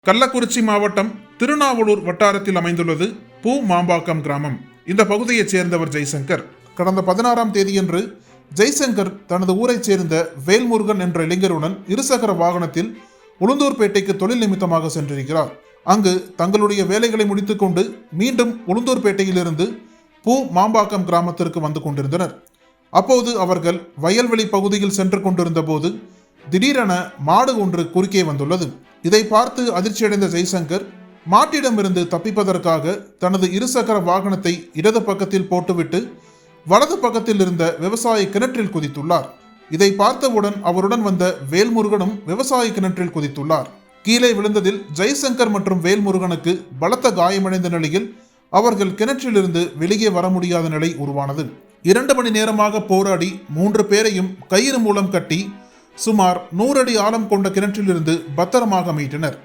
கள்ளக்குறிச்சி மாவட்டம் திருநாவலூர் வட்டாரத்தில் அமைந்துள்ளது பூ மாம்பாக்கம் கிராமம். இந்த பகுதியைச் சேர்ந்தவர் ஜெய்சங்கர். கடந்த 16ஆம் தேதியன்று ஜெய்சங்கர் தனது ஊரைச் சேர்ந்த வேல்முருகன் என்ற இளைஞருடன் இருசக்கர வாகனத்தில் உளுந்தூர்பேட்டைக்கு தொழில் நிமித்தமாக சென்றிருக்கிறார். அங்கு தங்களுடைய வேலைகளை முடித்துக்கொண்டு மீண்டும் உளுந்தூர்பேட்டையிலிருந்து பூ மாம்பாக்கம் கிராமத்திற்கு வந்து கொண்டிருந்தனர். அப்போது அவர்கள் வயல்வெளி பகுதியில் சென்று கொண்டிருந்த போது திடீரென மாடு ஒன்று குறுக்கே வந்துள்ளது. இதை பார்த்து அதிர்ச்சியடைந்த ஜெய்சங்கர் மாட்டிடமிருந்து தப்பிப்பதற்காக தனது இருசக்கர வாகனத்தை இடது பக்கத்தில் போட்டுவிட்டு வலது பக்கத்தில் இருந்த விவசாய கிணற்றில் குதித்துள்ளார். இதை பார்த்தவுடன் அவருடன் வந்த வேல்முருகனும் விவசாய கிணற்றில் குதித்துள்ளார். கீழே விழுந்ததில் ஜெய்சங்கர் மற்றும் வேல்முருகனுக்கு பலத்த காயமடைந்த நிலையில் அவர்கள் கிணற்றிலிருந்து வெளியே வர முடியாத நிலை உருவானது. 2 மணி நேரமாக போராடி 3 பேரையும் கயிறு மூலம் கட்டி சுமார் 100 அடி ஆழம் கொண்ட கிணற்றிலிருந்து பத்திரமாக மீட்டனர்.